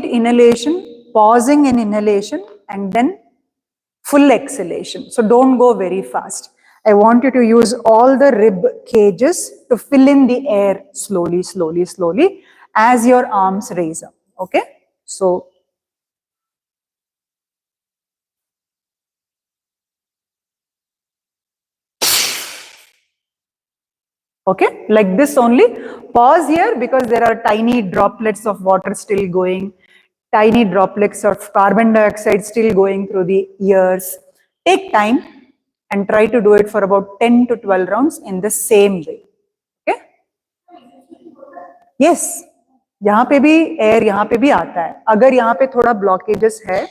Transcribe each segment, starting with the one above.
inhalation, pausing in inhalation, and then full exhalation. So don't go very fast. I want you to use all the rib cages to fill in the air slowly, slowly, slowly as your arms raise up. Okay? So okay, like this only. Pause here because there are tiny droplets of water still going, tiny droplets of carbon dioxide still going through the ears. Take time and try to do it for about 10 to 12 rounds in the same way. Okay? Yes. यहाँ पे भी air यहाँ पे भी आता है. अगर यहाँ पे थोड़ा ब्लॉकेजेस है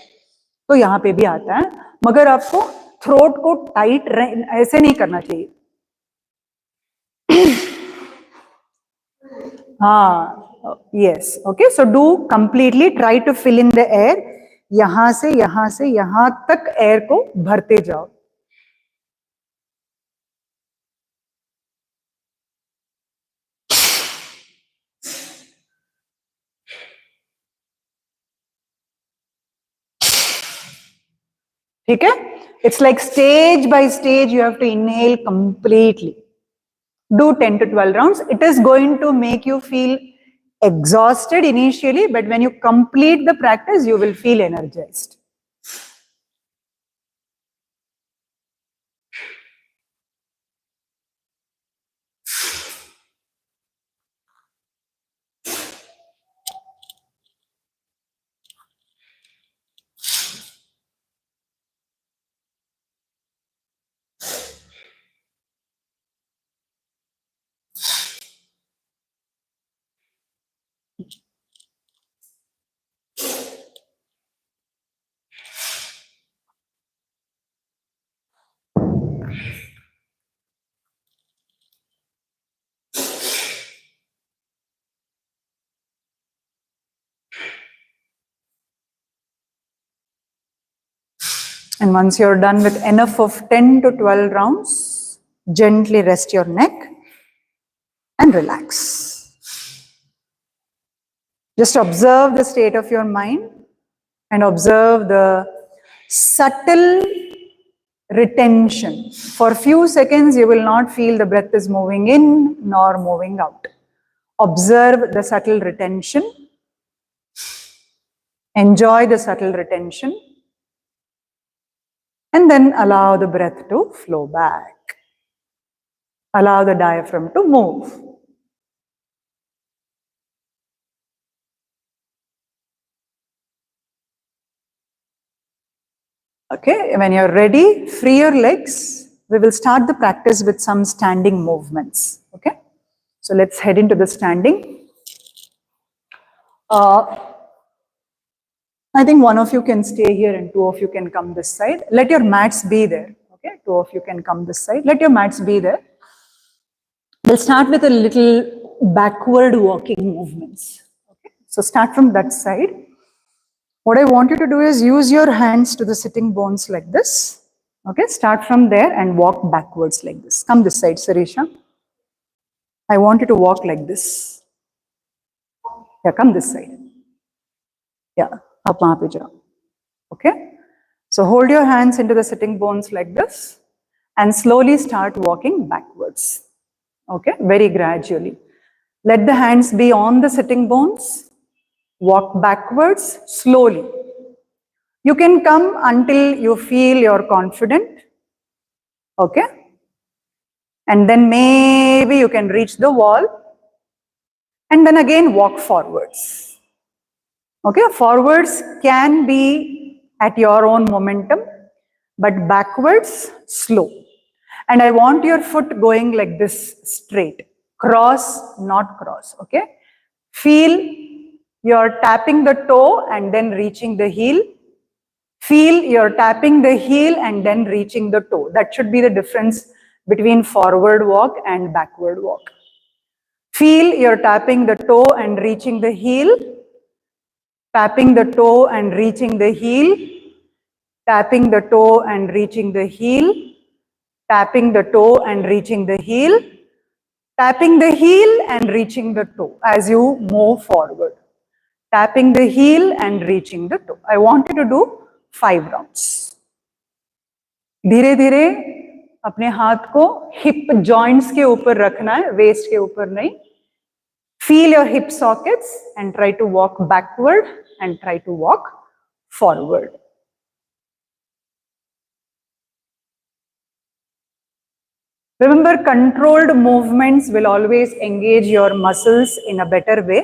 तो यहाँ पे भी आता है, मगर आपको थ्रोट को टाइट ऐसे नहीं करना चाहिए. Yes. Okay. So do completely try to fill in the air. यहाँ से यहाँ तक एयर को भरते जाओ. ठीक है? It's like stage by stage you have to inhale completely. Do 10 to 12 rounds. It is going to make you feel exhausted initially, but when you complete the practice, you will feel energized. And once you're done with enough of 10 to 12 rounds, gently rest your neck and relax. Just observe the state of your mind and observe the subtle retention. For a few seconds, you will not feel the breath is moving in nor moving out. Observe the subtle retention. Enjoy the subtle retention. And then allow the breath to flow back. Allow the diaphragm to move. Okay, when you're ready, free your legs. We will start the practice with some standing movements. Okay, so let's head into the standing. I think one of you can stay here and two of you can come this side. Let your mats be there. Okay, two of you can come this side. Let your mats be there. We'll start with a little backward walking movements. Okay, so start from that side. What I want you to do is use your hands to the sitting bones like this. Okay, start from there and walk backwards like this. Come this side, Sarisha. I want you to walk like this. Yeah, come this side. Yeah, up wahan pe jao. Okay, so hold your hands into the sitting bones like this and slowly start walking backwards. Okay, very gradually. Let the hands be on the sitting bones. Walk backwards slowly. You can come until you feel you're confident. Okay? And then maybe you can reach the wall. And then again walk forwards. Okay? Forwards can be at your own momentum, but backwards, slow. And I want your foot going like this, straight. Cross, not cross. Okay? Feel you're tapping the toe and then reaching the heel. Feel you're tapping the heel and then reaching the toe. That should be the difference between forward walk and backward walk. Feel you're tapping the toe and reaching the heel. Tapping the toe and reaching the heel. Tapping the toe and reaching the heel. Tapping the toe and reaching the heel. Tapping the heel and reaching the toe as you move forward. tapping the heel and reaching the toe. I want you to do 5 rounds. धीरे धीरे अपने हाथ को hip joints के ऊपर रखना है, waste के ऊपर नहीं. Feel your hip sockets and try to walk backward and try to walk forward. Remember, controlled movements will always engage your muscles in a better way.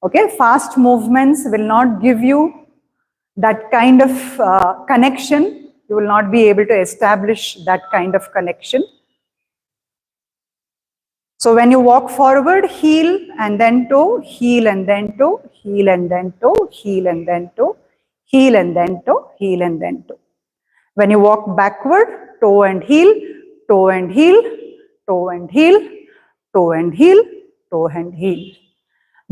Okay, fast movements will not give you that kind of connection. You will not be able to establish that kind of connection. So when you walk forward, heel and then toe, heel and then toe, heel and then toe, heel and then toe, heel and then toe, heel and then toe. When you walk backward, toe and heel, toe and heel, toe and heel, toe and heel, toe and heel.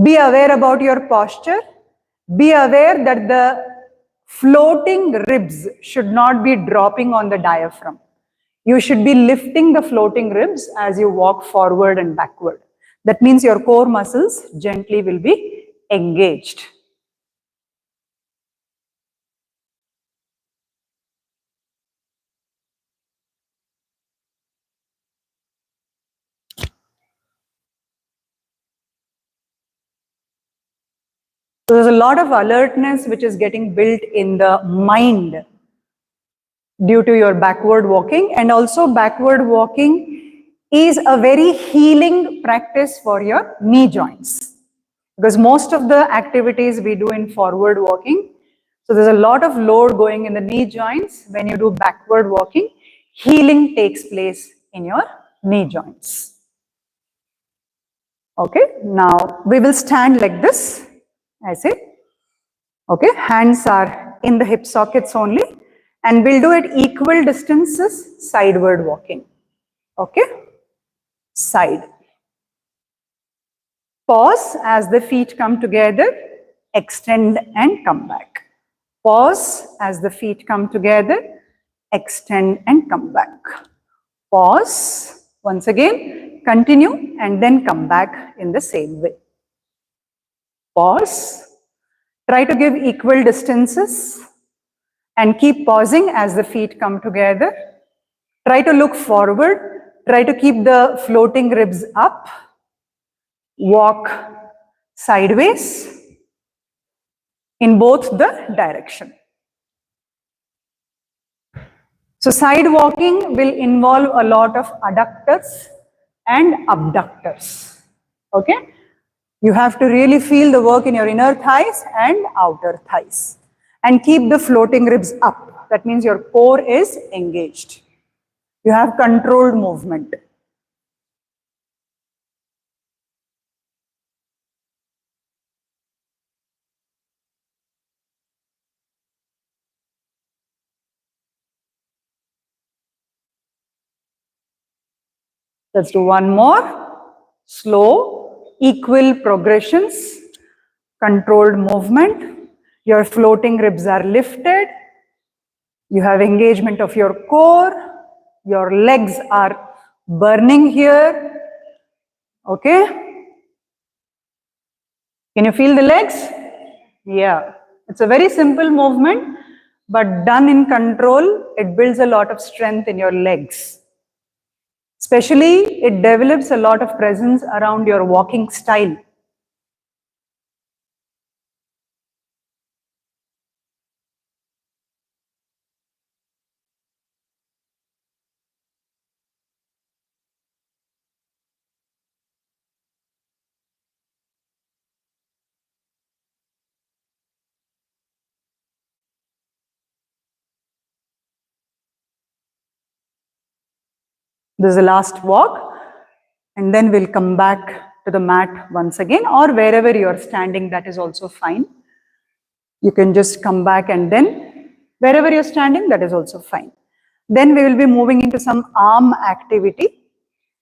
Be aware about your posture. Be aware that the floating ribs should not be dropping on the diaphragm. You should be lifting the floating ribs as you walk forward and backward. That means your core muscles gently will be engaged. So there's a lot of alertness which is getting built in the mind due to your backward walking, and also backward walking is a very healing practice for your knee joints, because most of the activities we do in forward walking, so there's a lot of load going in the knee joints. When you do backward walking, healing takes place in your knee joints. Okay, now we will stand like this, I say. Okay, hands are in the hip sockets only, and we'll do it equal distances, sideward walking. Okay, side. Pause as the feet come together, extend and come back. Pause as the feet come together, extend and come back. Pause, once again, continue and then come back in the same way. Pause, try to give equal distances and keep pausing as the feet come together. Try to look forward, try to keep the floating ribs up. Walk sideways in both the direction. So side walking will involve a lot of adductors and abductors. Okay? You have to really feel the work in your inner thighs and outer thighs. And keep the floating ribs up. That means your core is engaged. You have controlled movement. Let's do one more. Slow, equal progressions, controlled movement. Your floating ribs are lifted. You have engagement of your core. Your legs are burning here. Okay? Can you feel the legs? Yeah. It's a very simple movement, but done in control, it builds a lot of strength in your legs. Especially, it develops a lot of presence around your walking style. This is the last walk, and then we'll come back to the mat once again, or wherever you're standing, that is also fine. You can just come back, and then wherever you're standing, that is also fine. Then we will be moving into some arm activity.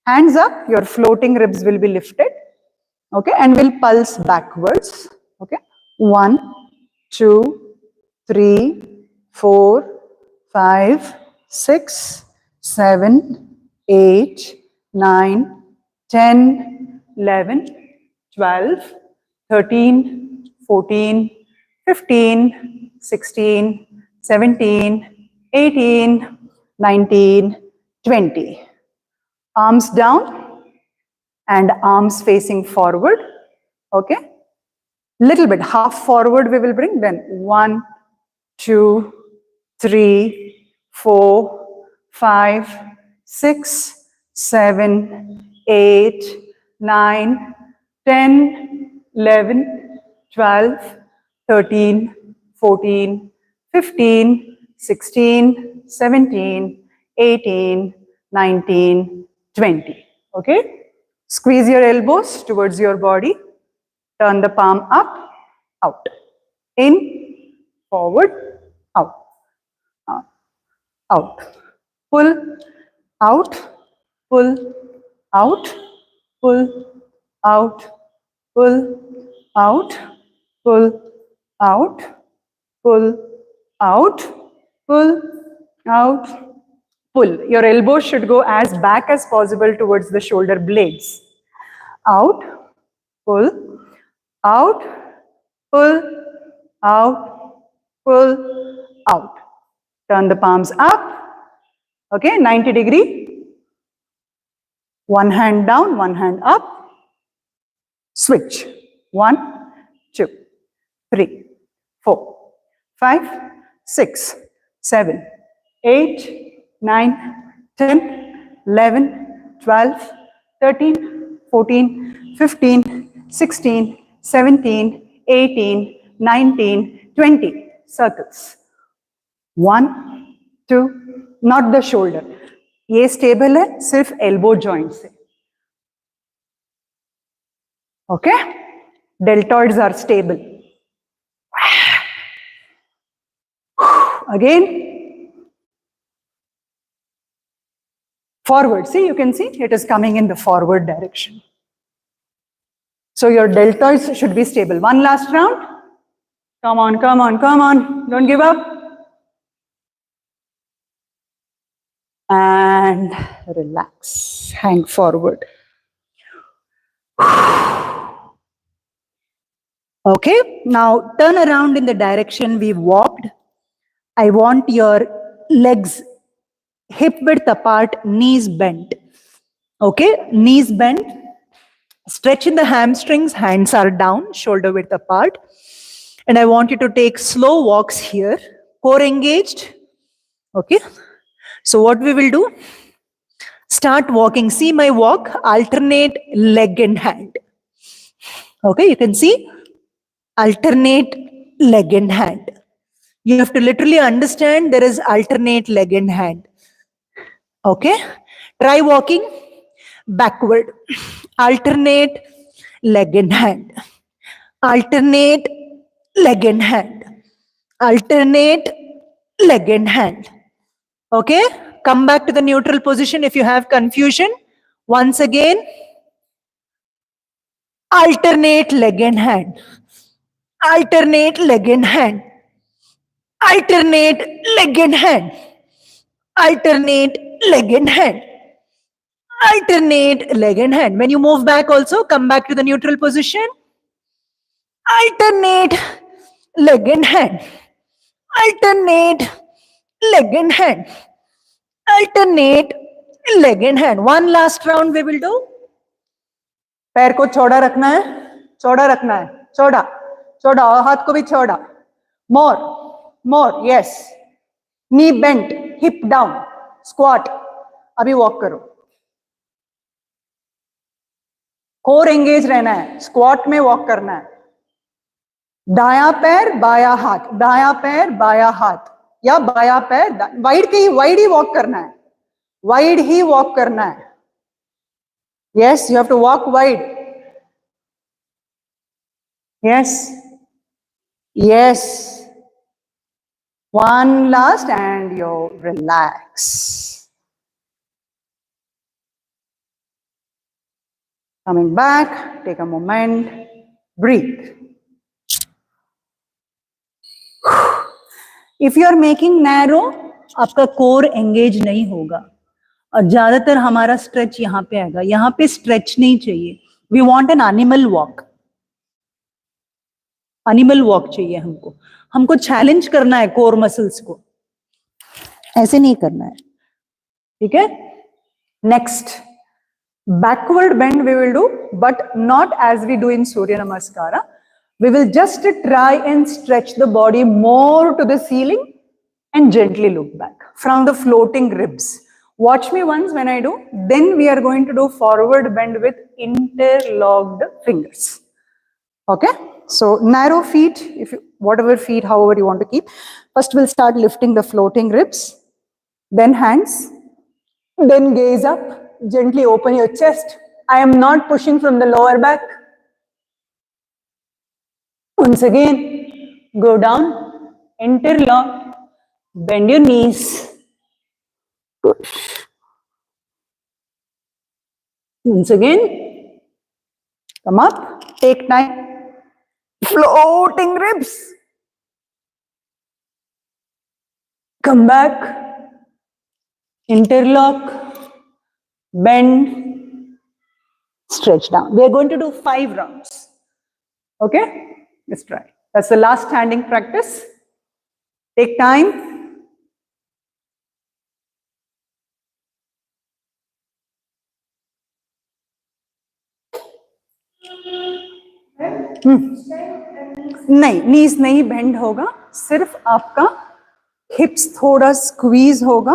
Hands up, your floating ribs will be lifted. Okay, and we'll pulse backwards. Okay, 1, 2, 3, 4, 5, 6, 7, 8, 9, 10, 11, 12, 13, 14, 15, 16, 17, 18, 19, 20. Arms down and arms facing forward. Okay? Little bit, half forward we will bring. Then 1, 2, 3, 4, 5, 6, 7, 8, 9, 10, 11, 12, 13, 14, 15, 16, 17, 18, 19, 20. Okay? Squeeze your elbows towards your body. Turn the palm up, out. In, forward, out. Out. Pull, out, pull, out, pull, out, pull, out, pull, out, pull, out, pull, out, pull. Your elbows should go as back as possible towards the shoulder blades. Out, pull, out, pull, out, pull, out. Turn the palms up. Okay, 90 degree. One hand down, one hand up. Switch. 1, 2, 3, 4, 5, 6, 7, 8, 9, 10, 11, 12, 13, 14, 15, 16, 17, 18, 19, 20. Circles. 1, 2, not the shoulder. ये stable है, सिर्फ elbow joint से. Okay? Deltoids are stable. Again. Forward. See, you can see it is coming in the forward direction. So your deltoids should be stable. One last round. Come on, come on, come on. Don't give up. And relax. Hang forward. Okay, now turn around in the direction we walked. I want your legs hip width apart, knees bent. Okay, knees bent. Stretch in the hamstrings, hands are down, shoulder width apart. And I want you to take slow walks here, core engaged. Okay, so what we will do, start walking. See my walk, alternate leg and hand. Okay, you can see, alternate leg and hand. You have to literally understand there is alternate leg and hand. Okay, try walking backward. Alternate leg and hand. Alternate leg and hand. Alternate leg and hand. Okay, come back to the neutral position if you have confusion. Once again, alternate leg and hand. Alternate leg and hand. Alternate leg and hand. Alternate leg and hand. Alternate leg and hand. When you move back also, come back to the neutral position. Alternate leg and hand. Alternate leg and hand. Alternate leg and hand. One last round we will do. पैर को चौड़ा रखना है, चौड़ा रखना है, चौड़ा, चौड़ा, और हाथ को भी चौड़ा. More, more, yes. Knee bent, hip down, squat. अभी walk करो. Core engage रहना है, squat में walk करना है. दायां पैर, बायां हाथ, दायां पैर, बायां हाथ, या बायां पैर, वाइड ही walk करना है. Wide ही walk करना है. Yes, you have to walk wide. Yes. Yes. One last and you relax. Coming back, take a moment, breathe. If you are making narrow, आपका core engage नहीं होगा. और ज्यादातर हमारा स्ट्रेच यहाँ पे आएगा. यहाँ पे स्ट्रेच नहीं चाहिए. We want an animal walk. Animal walk चाहिए हमको, हमको चैलेंज करना है कोर मसल्स को, ऐसे नहीं करना है, ठीक है। Next, backward bend we will do, but not as we do in Surya Namaskara. We will just try and stretch the body more to the ceiling and gently look back from the floating ribs. Watch me once when I do. Then we are going to do forward bend with interlocked fingers. Okay? So narrow feet, if you, whatever feet, however you want to keep. First we'll start lifting the floating ribs, then hands, then gaze up, gently open your chest. I am not pushing from the lower back. Once again, go down, interlock, bend your knees, push. Once again, come up, take time, floating ribs. Come back, interlock, bend, stretch down. We are going to do 5 rounds. Okay? Let's try. That's the last standing practice. Take time. नहीं, नीज नहीं bend होगा, सिर्फ आपका हिप्स थोड़ा squeeze होगा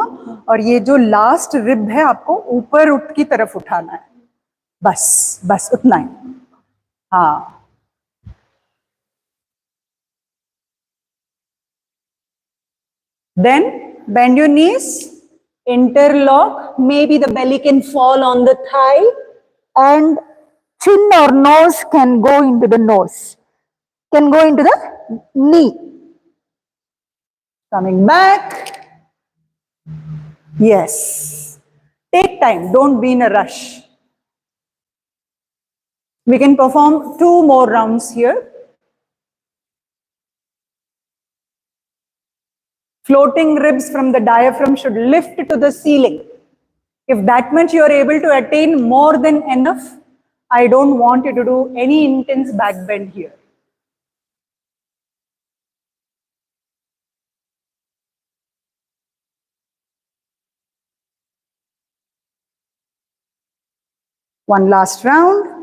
और ये जो लास्ट रिब है आपको ऊपर उठ की तरफ उठाना है, बस बस उतना ही. हाँ, then bend your knees, interlock, maybe the belly can fall on the thigh and chin or nose can go into the nose, can go into the knee. Coming back. Yes. Take time, don't be in a rush. We can perform 2 more rounds here. Floating ribs from the diaphragm should lift to the ceiling. If that much you are able to attain, more than enough. I don't want you to do any intense back bend here. One last round.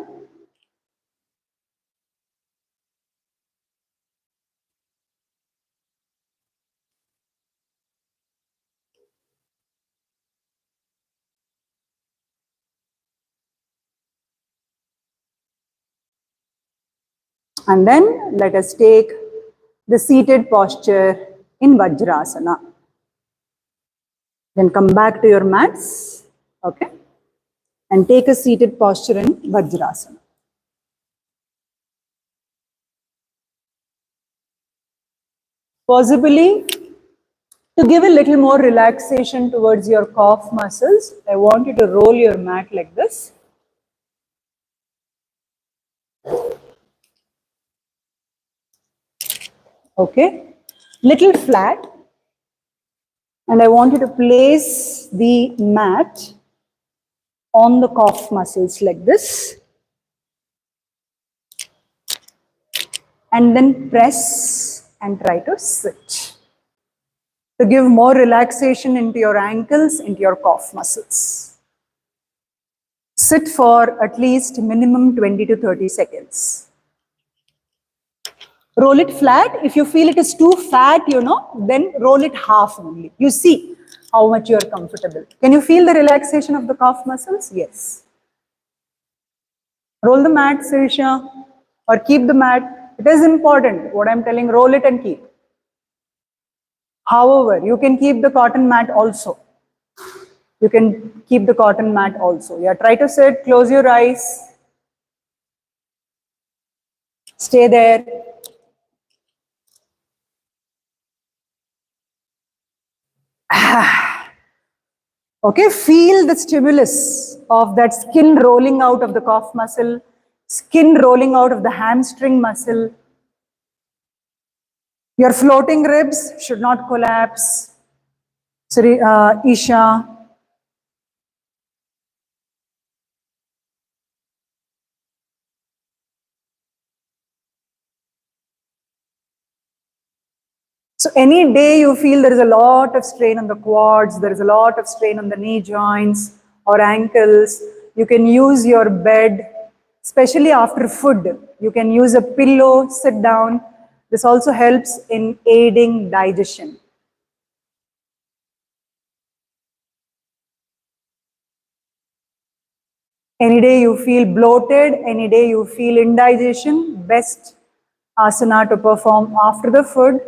And then let us take the seated posture in Vajrasana. Then come back to your mats, okay? And take a seated posture in Vajrasana. Possibly, to give a little more relaxation towards your calf muscles, I want you to roll your mat like this. Okay, little flat, and I want you to place the mat on the calf muscles like this, and then press and try to sit to give more relaxation into your ankles, into your calf muscles. Sit for at least minimum 20 to 30 seconds. Roll it flat. If you feel it is too fat, then roll it half only. You see how much you are comfortable. Can you feel the relaxation of the calf muscles? Yes. Roll the mat, Sirisha, or keep the mat. It is important. What I'm telling, roll it and keep. However, you can keep the cotton mat also. You can keep the cotton mat also. Yeah, try to sit, close your eyes. Stay there. Okay, feel the stimulus of that skin rolling out of the calf muscle, skin rolling out of the hamstring muscle. Your floating ribs should not collapse. Isha. So any day you feel there is a lot of strain on the quads, there is a lot of strain on the knee joints or ankles, you can use your bed, especially after food. You can use a pillow, sit down. This also helps in aiding digestion. Any day you feel bloated, any day you feel indigestion, best asana to perform after the food,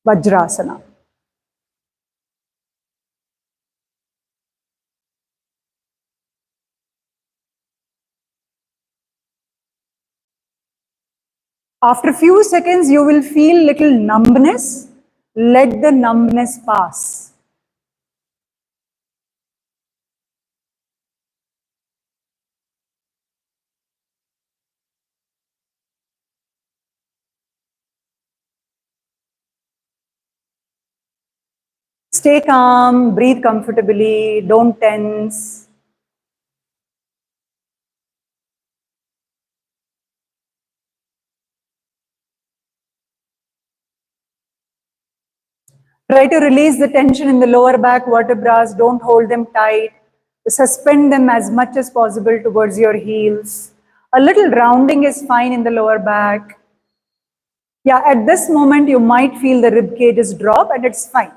Vajrasana. After a few seconds, you will feel little numbness. Let the numbness pass. Stay calm, breathe comfortably, don't tense. Try to release the tension in the lower back vertebrae, don't hold them tight. Suspend them as much as possible towards your heels. A little rounding is fine in the lower back. Yeah, at this moment you might feel the rib cages drop and it's fine.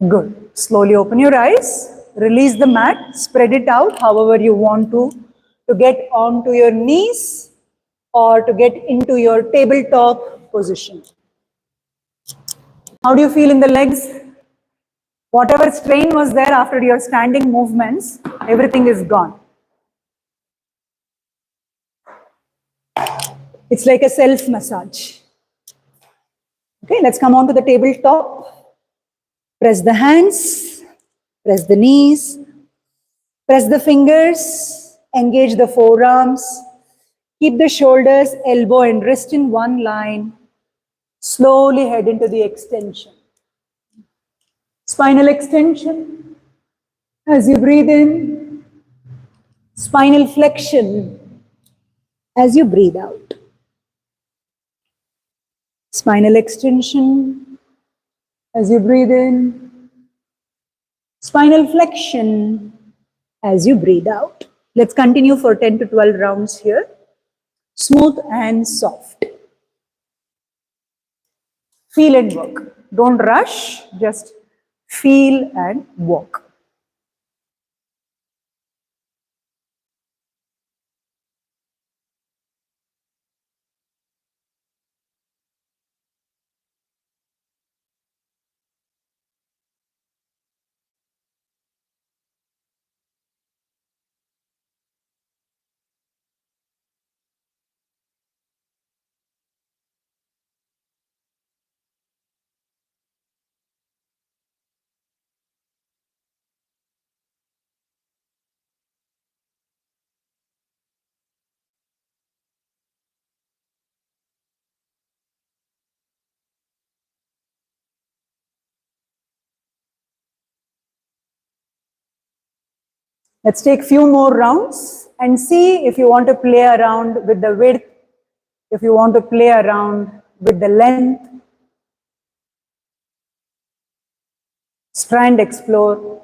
Good. Slowly open your eyes, release the mat, spread it out however you want to get onto your knees or to get into your tabletop position. How do you feel in the legs? Whatever strain was there after your standing movements, everything is gone. It's like a self massage. Okay, let's come on to the tabletop. Press the hands, press the knees, press the fingers, engage the forearms, keep the shoulders, elbow and wrist in one line. Slowly head into the extension. Spinal extension as you breathe in. Spinal flexion as you breathe out. Spinal extension as you breathe in. Spinal flexion as you breathe out. Let's continue for 10 to 12 rounds here. Smooth and soft. Feel and work. Don't rush, just feel and walk. Let's take few more rounds and see if you want to play around with the width, if you want to play around with the length. Try and explore.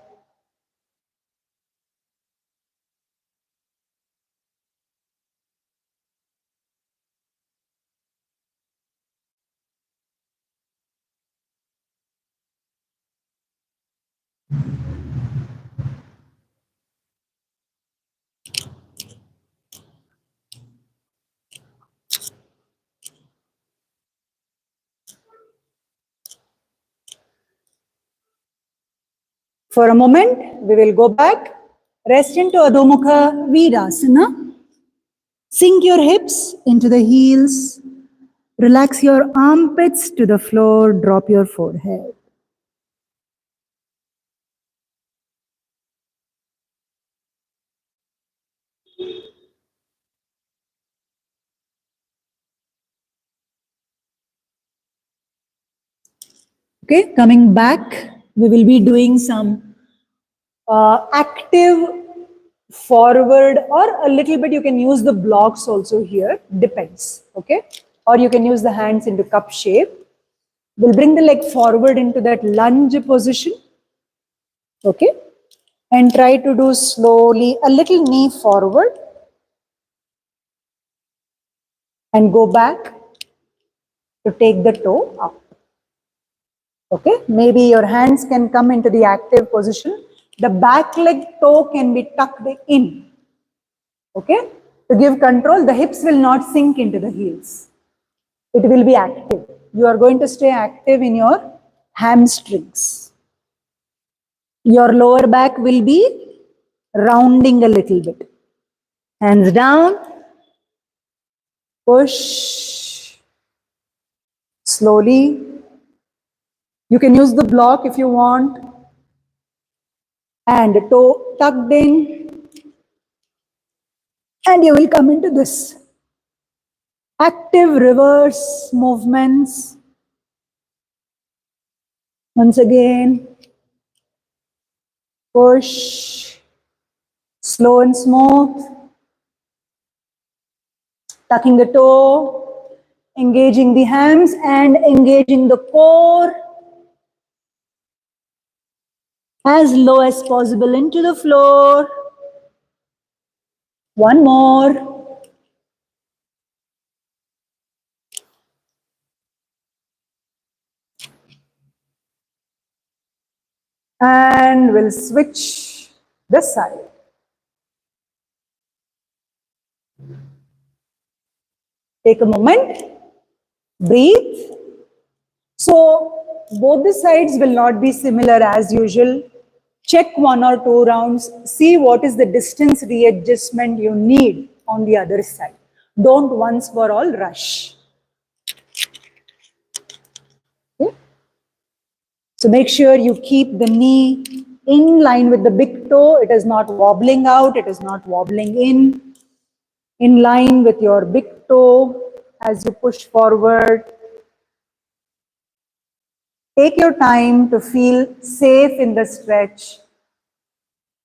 For a moment, we will go back. Rest into Adho Mukha Virasana. Sink your hips into the heels. Relax your armpits to the floor. Drop your forehead. Okay, coming back, we will be doing some active forward, or a little bit you can use the blocks also here, depends, okay? Or you can use the hands into cup shape. We'll bring the leg forward into that lunge position, okay? And try to do slowly a little knee forward and go back to take the toe up. Okay, maybe your hands can come into the active position. The back leg toe can be tucked in. Okay, to give control, the hips will not sink into the heels. It will be active. You are going to stay active in your hamstrings. Your lower back will be rounding a little bit. Hands down, push, slowly. You can use the block if you want. And toe tucked in. And you will come into this active reverse movements. Once again, push, slow and smooth, tucking the toe, engaging the hams and engaging the core as low as possible into the floor. One more. And we'll switch this side. Take a moment, breathe. So both the sides will not be similar as usual. Check 1 or 2 rounds, see what is the distance readjustment you need on the other side. Don't once for all rush. Okay? So make sure you keep the knee in line with the big toe. It is not wobbling out, it is not wobbling in line with your big toe as you push forward. Take your time to feel safe in the stretch.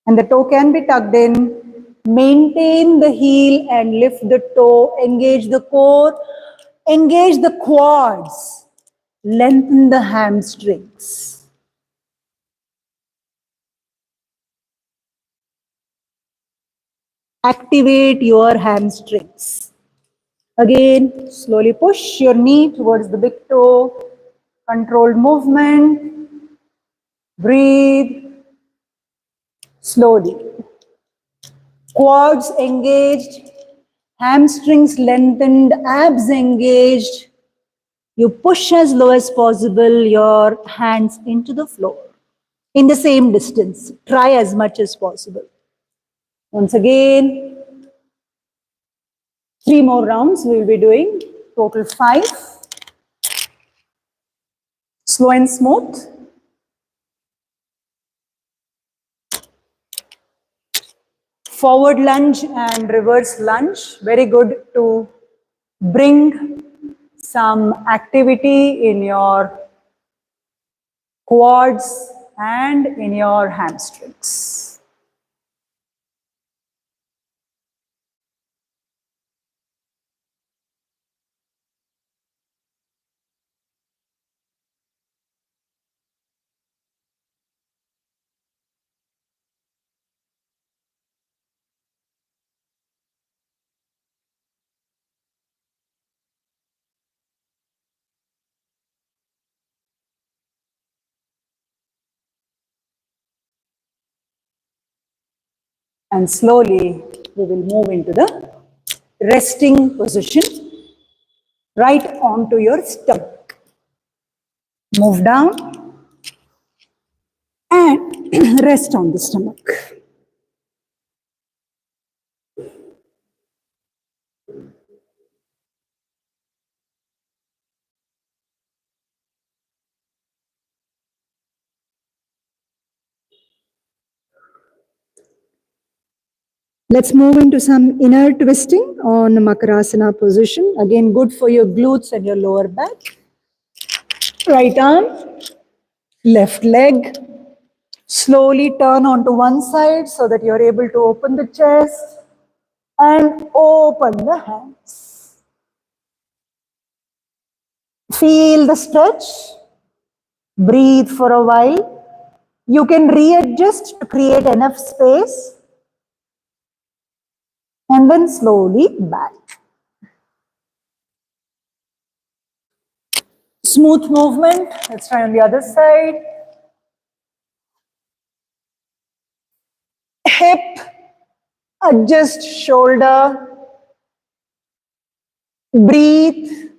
And the toe can be tucked in. Maintain the heel and lift the toe. Engage the core. Engage the quads. Lengthen the hamstrings. Activate your hamstrings. Again, slowly push your knee towards the big toe. Controlled movement. Breathe. Slowly. Quads engaged. Hamstrings lengthened. Abs engaged. You push as low as possible your hands into the floor. In the same distance. Try as much as possible. Once again, 3 more rounds we will be doing. Total 5. Slow and smooth. Forward lunge and reverse lunge. Very good to bring some activity in your quads and in your hamstrings. And slowly we will move into the resting position, right onto your stomach. Move down and rest on the stomach. Let's move into some inner twisting on Makarasana position. Again, good for your glutes and your lower back. Right arm, left leg, Slowly turn onto one side so that you're able to open the chest and open the hands. Feel the stretch. Breathe for a while. You can readjust to create enough space and then slowly back. Smooth movement. Let's try on the other side. Hip, adjust shoulder, breathe.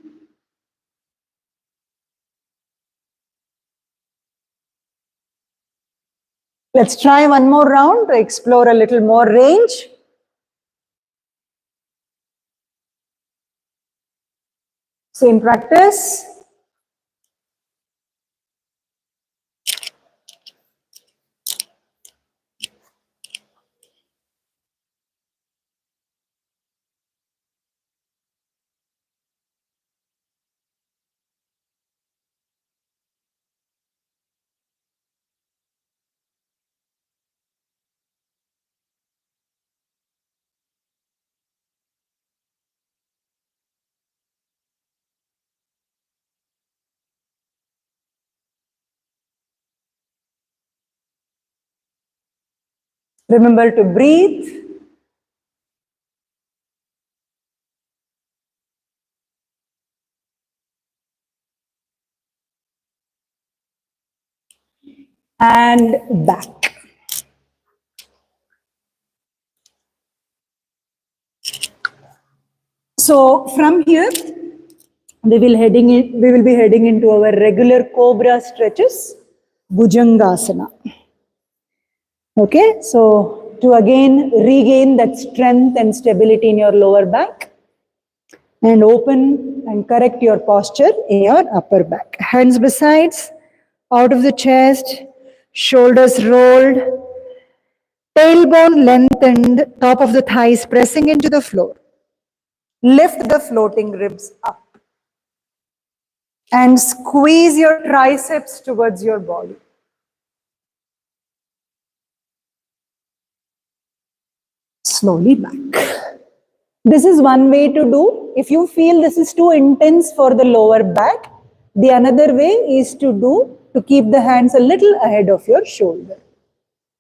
Let's try one more round to explore a little more range. Same practice. Remember to breathe. And back. So from here, we will be heading into our regular cobra stretches, Bhujangasana. Okay, so to again regain that strength and stability in your lower back and open and correct your posture in your upper back. Hands besides, out of the chest, shoulders rolled, tailbone lengthened, top of the thighs pressing into the floor. Lift the floating ribs up and squeeze your triceps towards your body. Slowly back. This is one way to do. If you feel this is too intense for the lower back, the another way is to keep the hands a little ahead of your shoulder.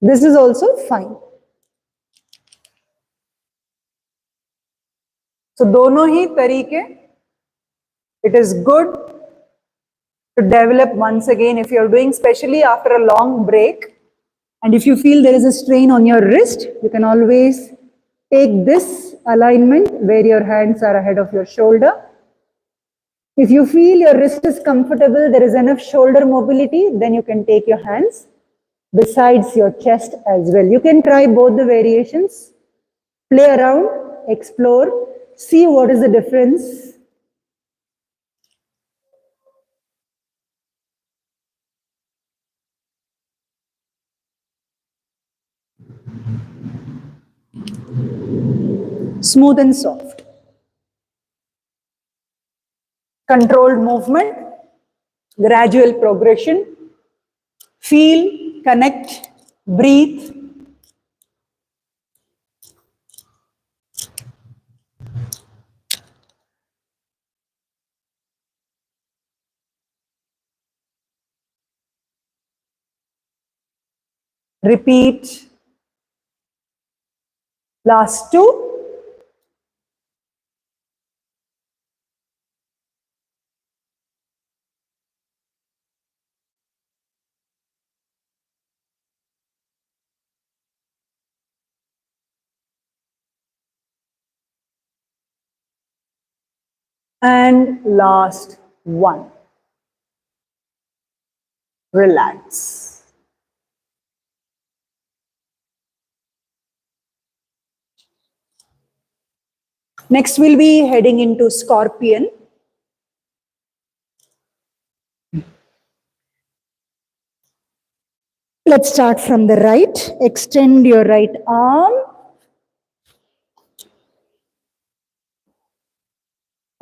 This is also fine. So दोनों ही तरीके, it is good to develop once again if you're doing, especially after a long break, and if you feel there is a strain on your wrist, you can always take this alignment where your hands are ahead of your shoulder. If you feel your wrist is comfortable, there is enough shoulder mobility, then you can take your hands besides your chest as well. You can try both the variations, play around, explore, see what is the difference. Smooth and soft. Controlled movement, gradual progression. Feel, connect, breathe. Repeat. Last two. And last one. Relax. Next, we'll be heading into scorpion. Let's start from the right. Extend your right arm.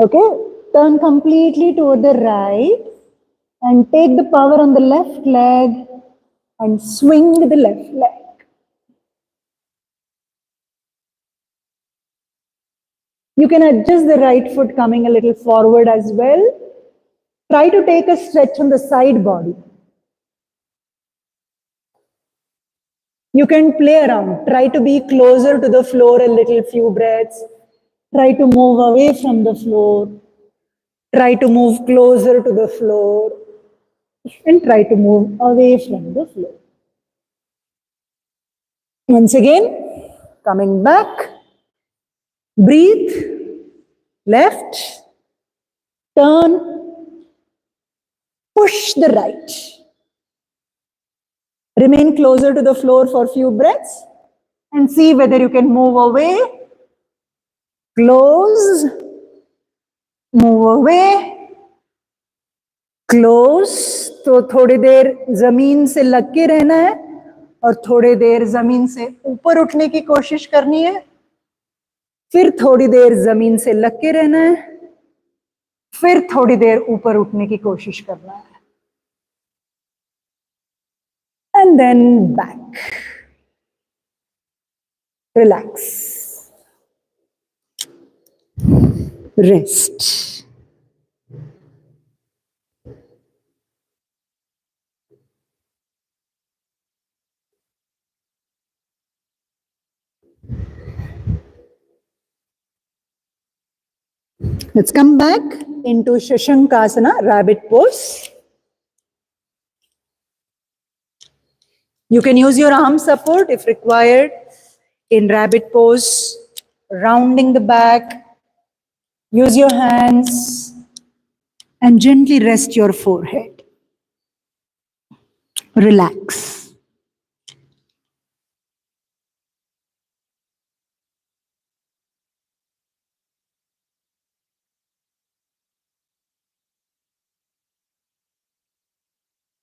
Okay, turn completely toward the right and take the power on the left leg and swing the left leg. You can adjust the right foot coming a little forward as well. Try to take a stretch on the side body. You can play around. Try to be closer to the floor a little, few breaths. Try to move away from the floor. Try to move closer to the floor. And try to move away from the floor. Once again, coming back. Breathe. Left. Turn. Push the right. Remain closer to the floor for a few breaths and see whether you can move away, close, move away, close. तो थोड़ी देर जमीन से लग के रहना है और थोड़ी देर जमीन से ऊपर उठने की कोशिश करनी है, फिर थोड़ी देर जमीन से लग के रहना है, फिर थोड़ी देर ऊपर उठने की कोशिश करना है. And then back. Relax. Rest. Let's come back into Shashankasana, rabbit pose. You can use your arm support if required in rabbit pose, rounding the back. Use your hands and gently rest your forehead. Relax.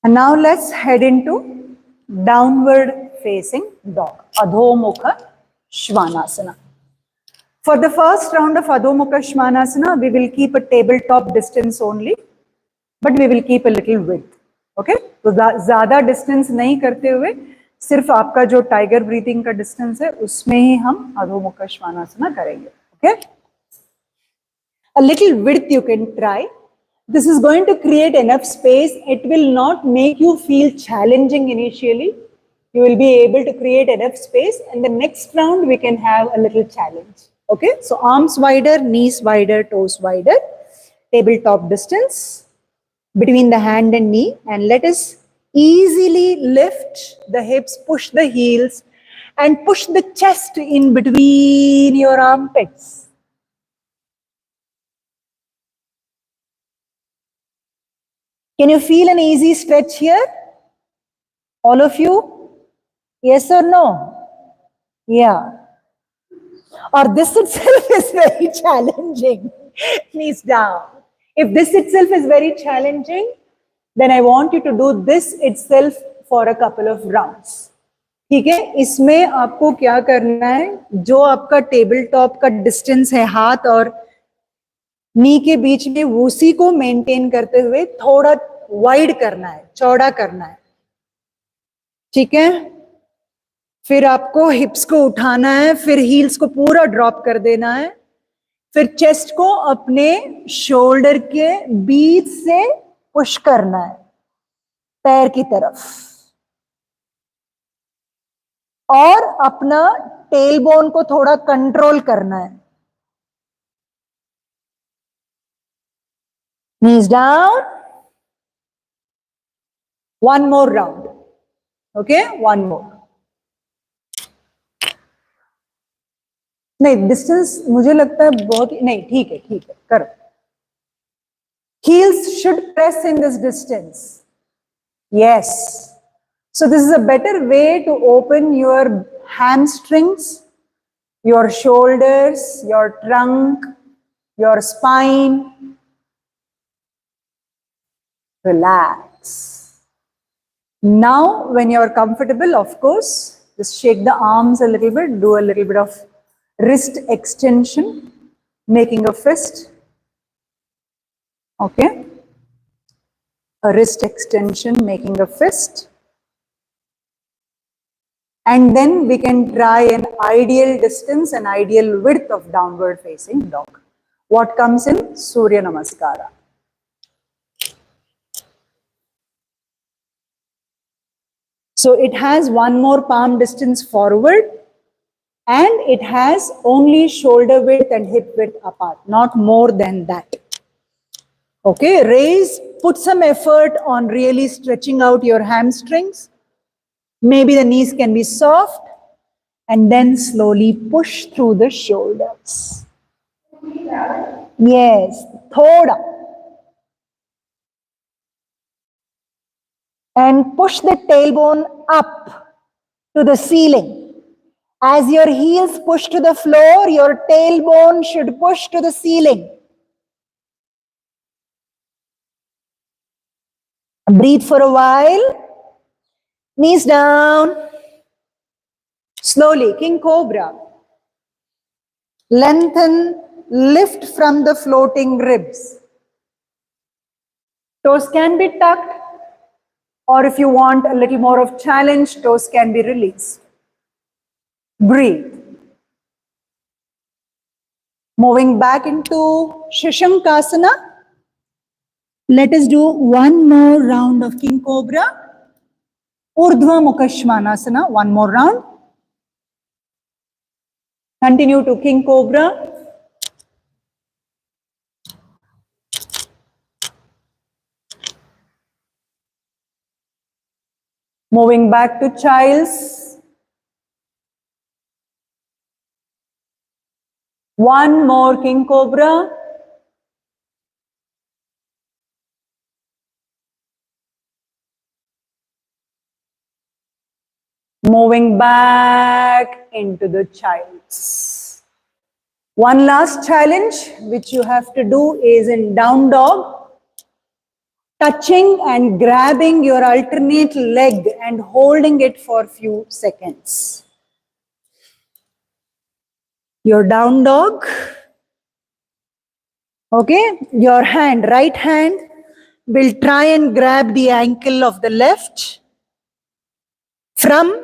And now let's head into downward facing dog, Adho Mukha Svanasana. For the first round of Adho Mukha Svanasana, we will keep a tabletop distance only, but we will keep a little width. Okay? तो ज़्यादा distance नहीं करते हुए सिर्फ आपका जो tiger breathing का distance है उसमें ही हम Adho Mukha Svanasana करेंगे. Okay? A little width you can try. This is going to create enough space. It will not make you feel challenging initially. You will be able to create enough space, and the next round we can have a little challenge. Okay, so arms wider, knees wider, toes wider, tabletop distance between the hand and knee, and let us easily lift the hips, push the heels, and push the chest in between your armpits. Can you feel an easy stretch here? All of you? Yes or no? Yeah. Or this itself is very challenging. Knees down. If this itself is very challenging, then I want you to do this itself for a couple of rounds. ठीक है, इसमें आपको क्या करना है, जो आपका table top का डिस्टेंस है हाथ और नी के बीच में उसी को मेंटेन करते हुए थोड़ा वाइड करना है, चौड़ा करना है. ठीक है, फिर आपको हिप्स को उठाना है, फिर हील्स को पूरा ड्रॉप कर देना है, फिर चेस्ट को अपने शोल्डर के बीच से पुश करना है पैर की तरफ और अपना टेल बोन को थोड़ा कंट्रोल करना है. Knees down. One more round. Okay, one more. नहीं, डिस्टेंस मुझे लगता है बहुत नहीं. ठीक है, ठीक है, करो. Heels should press in this distance. Yes. So this is a better way to open your hamstrings, your shoulders, your trunk, your spine. Relax. Now, when you're comfortable, of course, just shake the arms a little bit, do a little bit of wrist extension, making a fist. Okay. A wrist extension, making a fist. And then we can try an ideal distance and ideal width of downward facing dog. What comes in? Surya Namaskara. So it has one more palm distance forward and it has only shoulder width and hip width apart, not more than that. Okay, raise, put some effort on really stretching out your hamstrings. Maybe the knees can be soft and then slowly push through the shoulders. Yes, thoda. And push the tailbone up to the ceiling. As your heels push to the floor, your tailbone should push to the ceiling. Breathe for a while. Knees down. Slowly, King Cobra. Lengthen, lift from the floating ribs. Toes can be tucked, or if you want a little more of challenge, toes can be released. Breathe. Moving back into Shashankasana. Let us do one more round of King Cobra. Urdhva Mukha Svanasana, one more round. Continue to King Cobra. Moving back to Child's. One more King Cobra. Moving back into the Child's. One last challenge which you have to do is in Down Dog. Touching and grabbing your alternate leg and holding it for a few seconds. Your Down Dog. Okay, your hand, right hand, will try and grab the ankle of the left from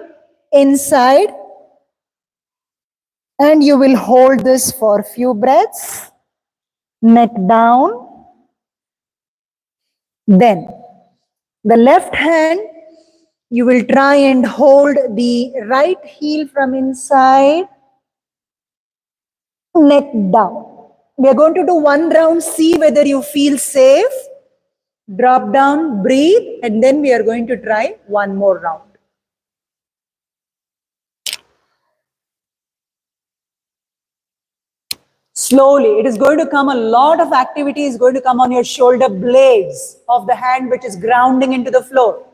inside, and you will hold this for a few breaths, neck down. Then the left hand, you will try and hold the right heel from inside, neck down. We are going to do one round, see whether you feel safe. Drop down, breathe, and then we are going to try one more round. Slowly, it is going to come, a lot of activity is going to come on your shoulder blades of the hand which is grounding into the floor.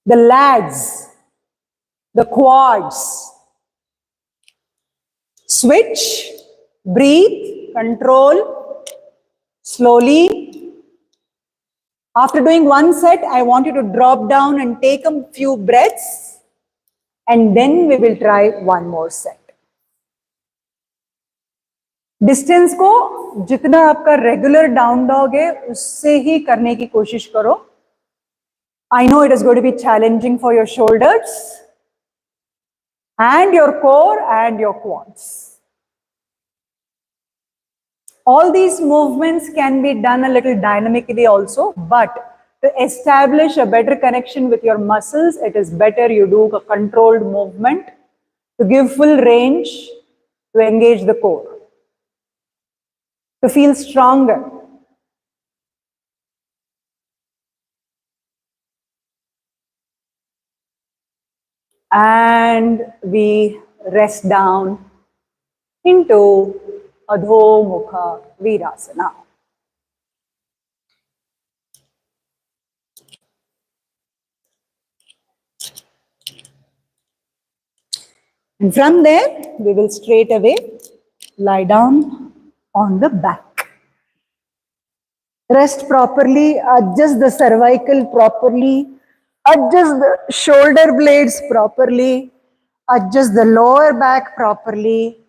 The lats, the quads. Switch, breathe, control, slowly. After doing one set, I want you to drop down and take a few breaths, and then we will try one more set. Distance को जितना आपका regular down dog है उससे ही करने की कोशिश करो. I know it is going to be challenging for your shoulders and your core and your quads. All these movements can be done a little dynamically also, but to establish a better connection with your muscles, it is better you do a controlled movement to give full range, to engage the core, to feel stronger. And we rest down into Adho Mukha Virasana. And from there, we will straight away lie down on the back. Rest properly, adjust the cervical properly, adjust the shoulder blades properly, adjust the lower back properly.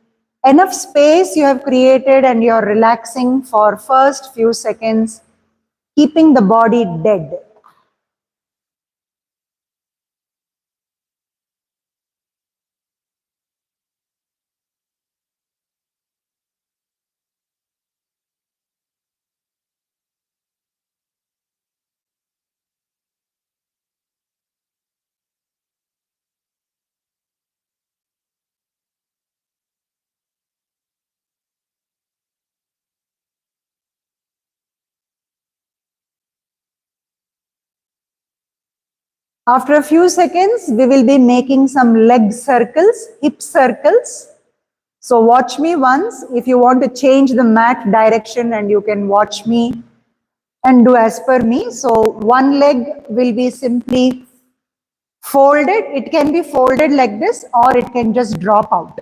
Enough space you have created and you're relaxing for first few seconds, keeping the body dead. After a few seconds, we will be making some leg circles, hip circles. So watch me once. If you want to change the mat direction, and you can watch me and do as per me. So one leg will be simply folded. It can be folded like this, or it can just drop out.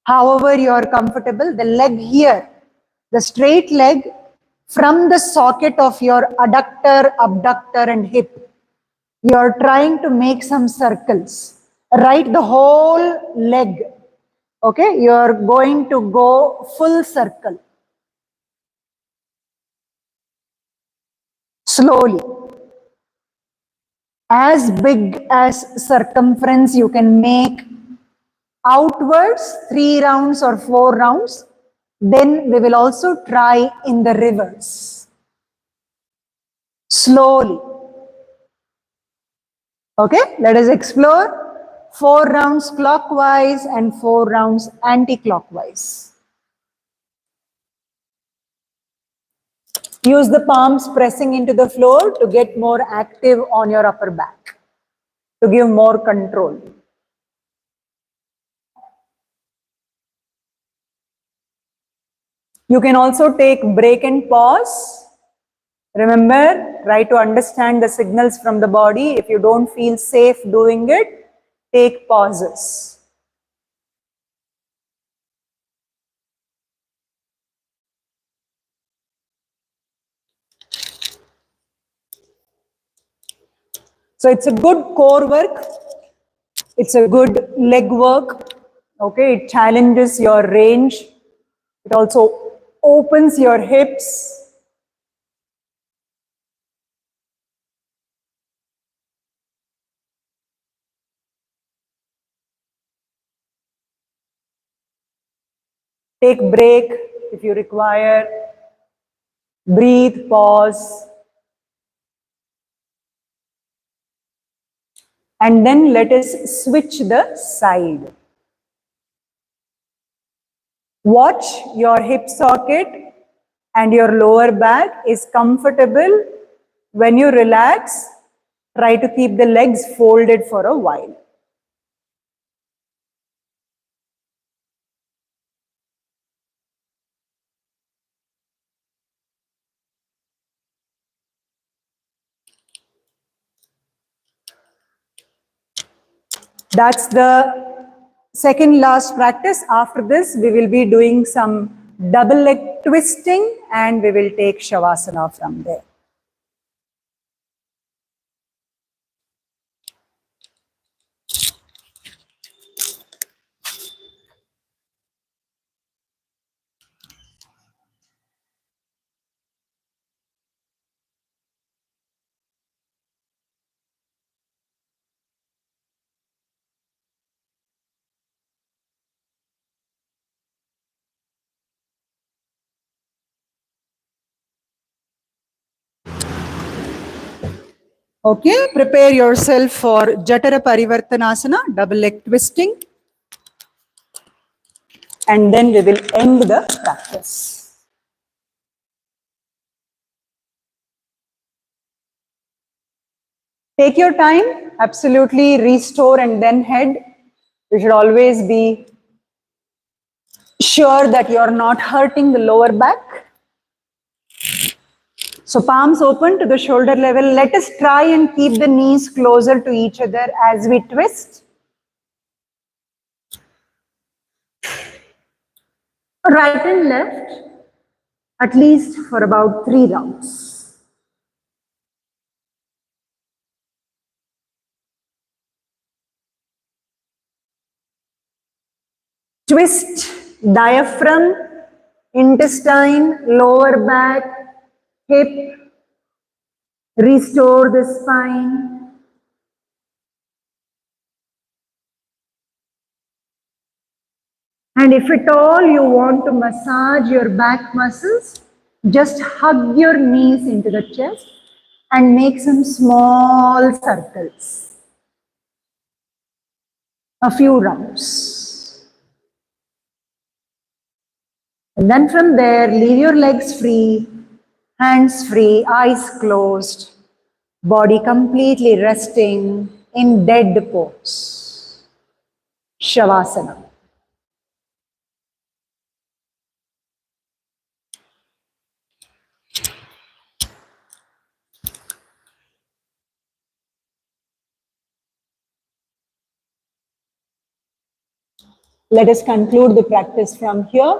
However you are comfortable. The leg here, the straight leg from the socket of your adductor, abductor and hip, you are trying to make some circles. Right, the whole leg. Okay, you are going to go full circle. Slowly. As big as circumference you can make outwards, 3 rounds or 4 rounds. Then we will also try in the reverse. Slowly. Okay, let us explore 4 rounds clockwise and 4 rounds anti-clockwise. Use the palms pressing into the floor to get more active on your upper back, to give more control. You can also take break and pause. Remember, try to understand the signals from the body. If you don't feel safe doing it, take pauses. So it's a good core work. It's a good leg work. Okay, it challenges your range. It also opens your hips. Take break if you require. Breathe, pause. And then let us switch the side. Watch your hip socket and your lower back is comfortable. When you relax, try to keep the legs folded for a while. That's the second last practice. After this, we will be doing some double leg twisting and we will take Shavasana from there. Okay, prepare yourself for Jatara Parivartanasana, double leg twisting. And then we will end the practice. Take your time, absolutely restore and then head. You should always be sure that you are not hurting the lower back. So palms open to the shoulder level. Let us try and keep the knees closer to each other as we twist. Right and left, at least for about 3 rounds. Twist diaphragm, intestine, lower back, hip. Restore the spine. And if at all you want to massage your back muscles, just hug your knees into the chest and make some small circles. A few rounds. And then from there, leave your legs free, hands free, eyes closed. Body completely resting in dead pose. Shavasana. Let us conclude the practice from here.